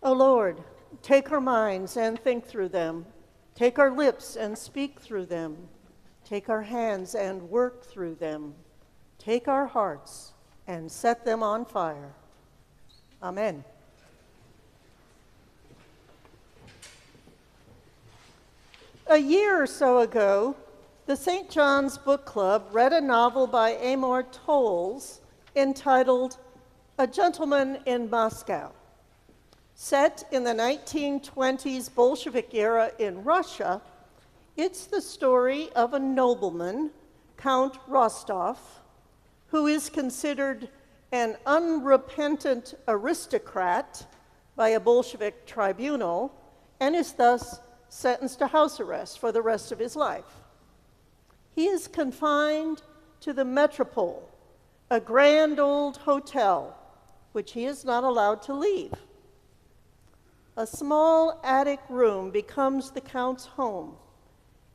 O Lord, take our minds and think through them. Take our lips and speak through them. Take our hands and work through them. Take our hearts and set them on fire. Amen. A year or so ago, the St. John's Book Club read a novel by Amor Towles entitled A Gentleman in Moscow. Set in the 1920s Bolshevik era in Russia, it's the story of a nobleman, Count Rostov, who is considered an unrepentant aristocrat by a Bolshevik tribunal and is thus sentenced to house arrest for the rest of his life. He is confined to the Metropole, a grand old hotel, which he is not allowed to leave. A small attic room becomes the Count's home,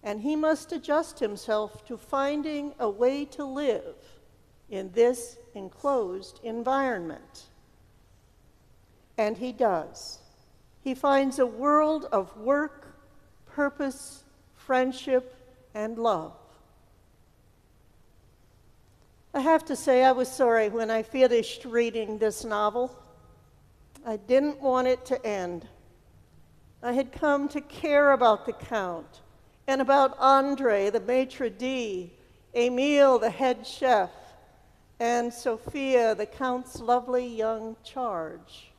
and he must adjust himself to finding a way to live in this enclosed environment. And he does. He finds a world of work, purpose, friendship, and love. I have to say I was sorry when I finished reading this novel. I didn't want it to end. I had come to care about the Count and about Andre, the maitre d', Emile, the head chef, and Sophia, the Count's lovely young charge.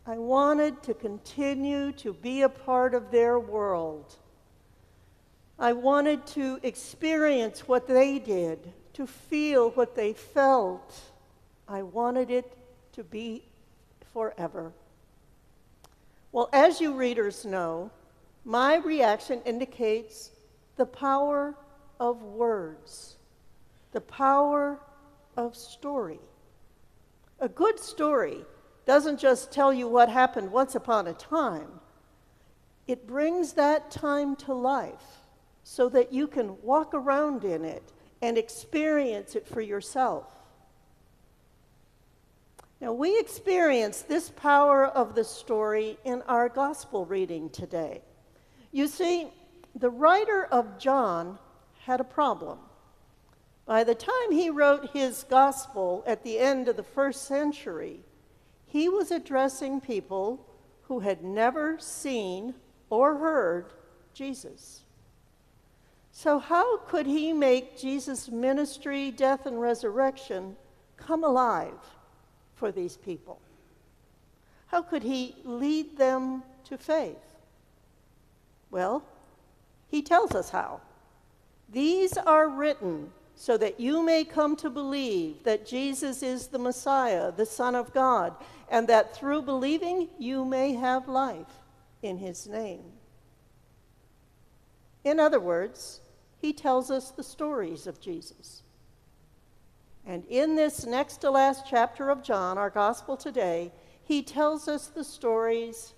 I wanted to continue to be a part of their world. I wanted to experience what they did, to feel what they felt. I wanted it to be forever. Well, as you readers know, my reaction indicates the power of words, the power of story. A good story doesn't just tell you what happened once upon a time. It brings that time to life so that you can walk around in it and experience it for yourself. Now, we experience this power of the story in our gospel reading today. You see, the writer of John had a problem. By the time he wrote his gospel at the end of the first century, he was addressing people who had never seen or heard Jesus. So how could he make Jesus' ministry, death, and resurrection come alive for these people? How could he lead them to faith? Well, he tells us how. These are written so that you may come to believe that Jesus is the Messiah, the Son of God, and that through believing you may have life in his name. In other words, he tells us the stories of Jesus. And in this next to last chapter of John, our gospel today, he tells us the stories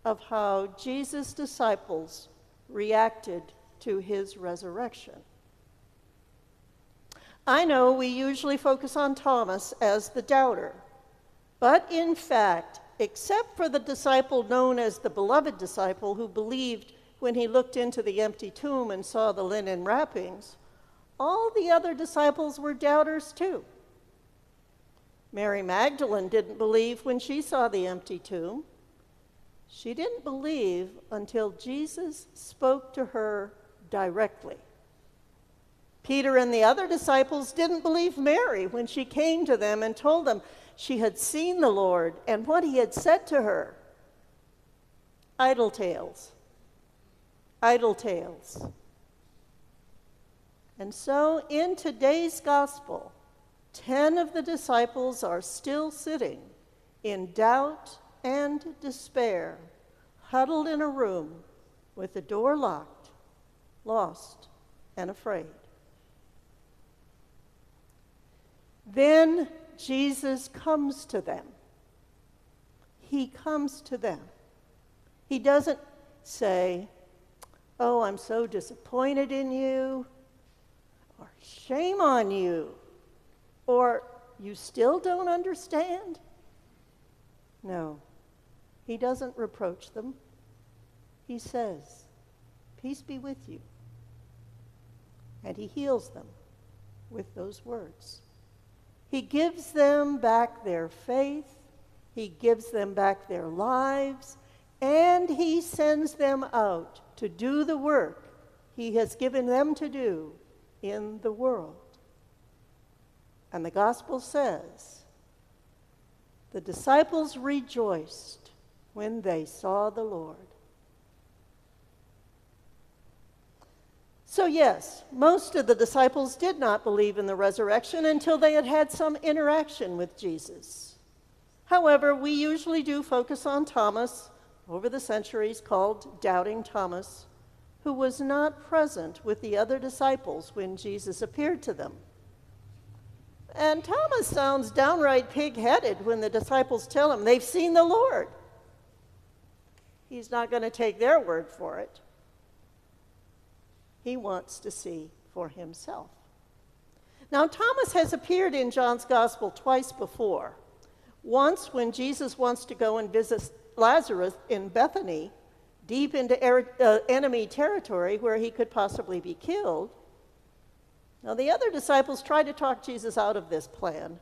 of how Jesus' disciples reacted to his resurrection. I know we usually focus on Thomas as the doubter, but in fact, except for the disciple known as the beloved disciple who believed when he looked into the empty tomb and saw the linen wrappings, all the other disciples were doubters too. Mary Magdalene didn't believe when she saw the empty tomb. She didn't believe until Jesus spoke to her directly. Peter and the other disciples didn't believe Mary when she came to them and told them she had seen the Lord and what he had said to her. Idle tales. Idle tales. And so in today's gospel, 10 of the disciples are still sitting in doubt and despair, huddled in a room with the door locked, lost and afraid. Then Jesus comes to them. He comes to them. He doesn't say, "Oh, I'm so disappointed in you," or "Shame on you," or "You still don't understand?" No. He doesn't reproach them. He says, "Peace be with you." And he heals them with those words. He gives them back their faith. He gives them back their lives. And he sends them out to do the work he has given them to do in the world. And the gospel says, the disciples rejoiced when they saw the Lord. So yes, most of the disciples did not believe in the resurrection until they had had some interaction with Jesus. However, we usually do focus on Thomas, over the centuries called Doubting Thomas, who was not present with the other disciples when Jesus appeared to them. And Thomas sounds downright pig-headed when the disciples tell him they've seen the Lord. He's not going to take their word for it. He wants to see for himself. Now, Thomas has appeared in John's Gospel twice before. Once when Jesus wants to go and visit Lazarus in Bethany, deep into enemy territory where he could possibly be killed. Now, the other disciples try to talk Jesus out of this plan,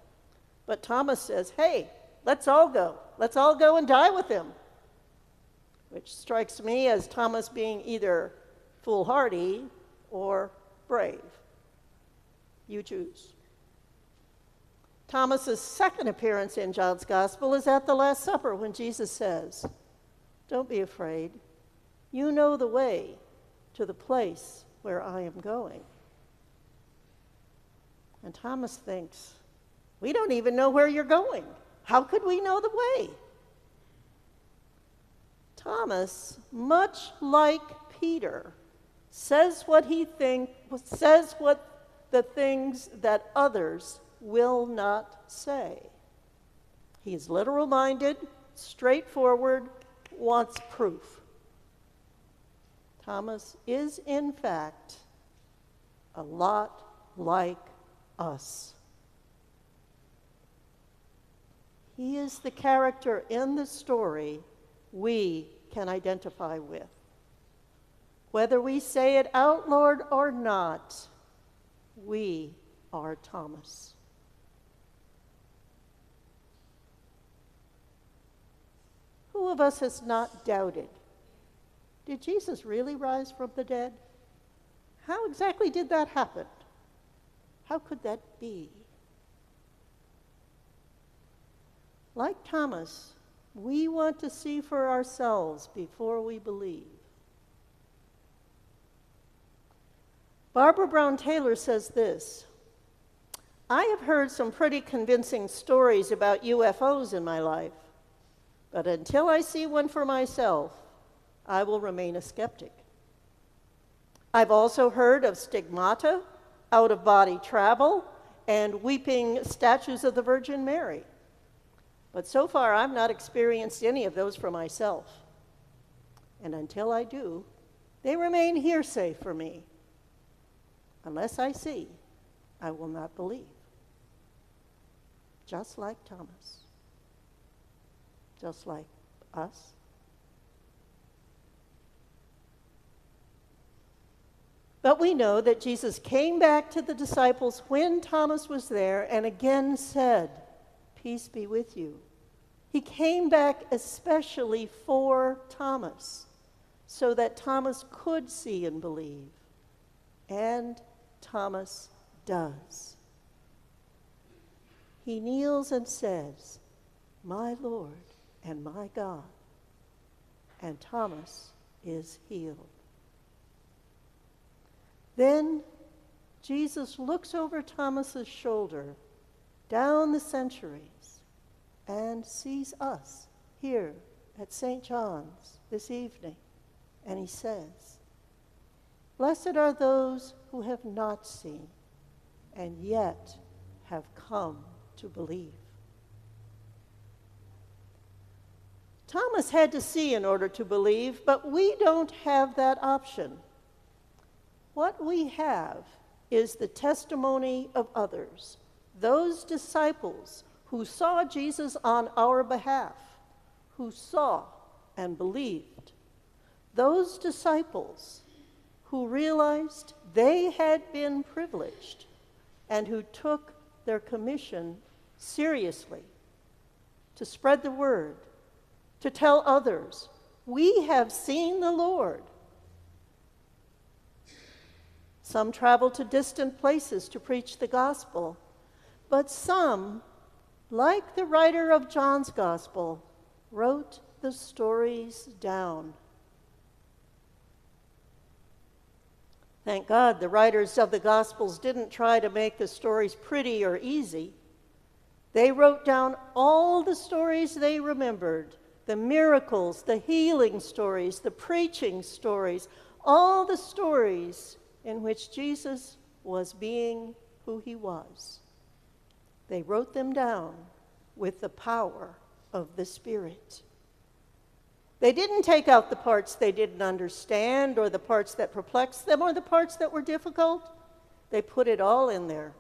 but Thomas says, "Hey, let's all go. Let's all go and die with him," which strikes me as Thomas being either foolhardy or brave. You choose. Thomas's second appearance in John's Gospel is at the Last Supper when Jesus says, "Don't be afraid. You know the way to the place where I am going." And Thomas thinks, we don't even know where you're going. How could we know the way? Thomas, much like Peter, says what the things that others will not say. He is literal-minded, straightforward, wants proof. Thomas is, in fact, a lot like us. He is the character in the story we can identify with. Whether we say it out loud or not, we are Thomas. Who of us has not doubted? Did Jesus really rise from the dead? How exactly did that happen? How could that be? Like Thomas, we want to see for ourselves before we believe. Barbara Brown Taylor says this: "I have heard some pretty convincing stories about UFOs in my life, but until I see one for myself, I will remain a skeptic. I've also heard of stigmata, out-of-body travel, and weeping statues of the Virgin Mary. But so far, I've not experienced any of those for myself. And until I do, they remain hearsay for me. Unless I see, I will not believe." Just like Thomas. Just like us. But we know that Jesus came back to the disciples when Thomas was there and again said, "Peace be with you." He came back especially for Thomas, so that Thomas could see and believe. And Thomas does. He kneels and says, "My Lord and my God." And Thomas is healed. Then Jesus looks over Thomas's shoulder down the centuries and sees us here at St. John's this evening. And he says, "Blessed are those who have not seen and yet have come to believe." Thomas had to see in order to believe, but we don't have that option. What we have is the testimony of others, those disciples who saw Jesus on our behalf, who saw and believed. Those disciples who realized they had been privileged and who took their commission seriously to spread the word, to tell others, we have seen the Lord. Some traveled to distant places to preach the gospel, but some, like the writer of John's gospel, wrote the stories down. Thank God the writers of the Gospels didn't try to make the stories pretty or easy. They wrote down all the stories they remembered, the miracles, the healing stories, the preaching stories, all the stories in which Jesus was being who he was. They wrote them down with the power of the Spirit. They didn't take out the parts they didn't understand or the parts that perplexed them or the parts that were difficult. They put it all in there,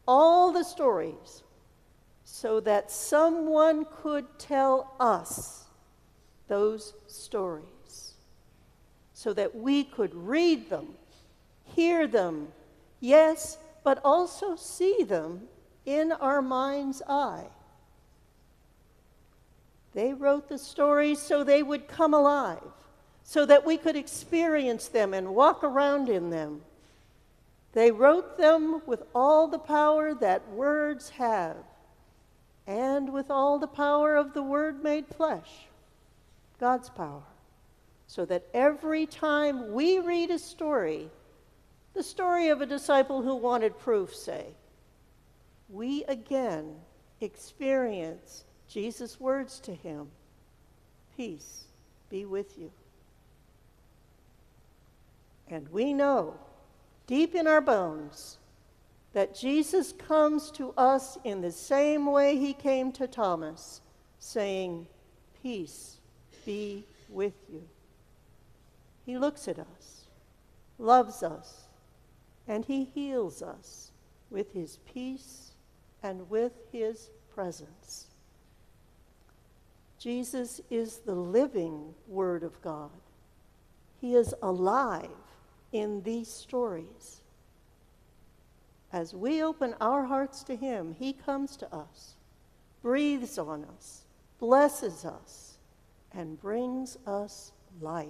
all the stories, so that someone could tell us those stories, so that we could read them, hear them, yes, but also see them in our mind's eye. They wrote the stories so they would come alive, so that we could experience them and walk around in them. They wrote them with all the power that words have, and with all the power of the Word made flesh, God's power, so that every time we read a story, the story of a disciple who wanted proof, say, we again experience Jesus' words to him, peace be with you. And we know, deep in our bones, that Jesus comes to us in the same way he came to Thomas, saying, peace be with you. He looks at us, loves us, and he heals us with his peace and with his presence. Jesus is the living Word of God. He is alive in these stories. As we open our hearts to him, he comes to us, breathes on us, blesses us, and brings us life.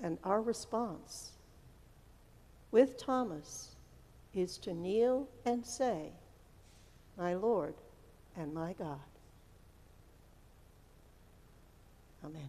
And our response with Thomas is to kneel and say, my Lord and my God. Amen.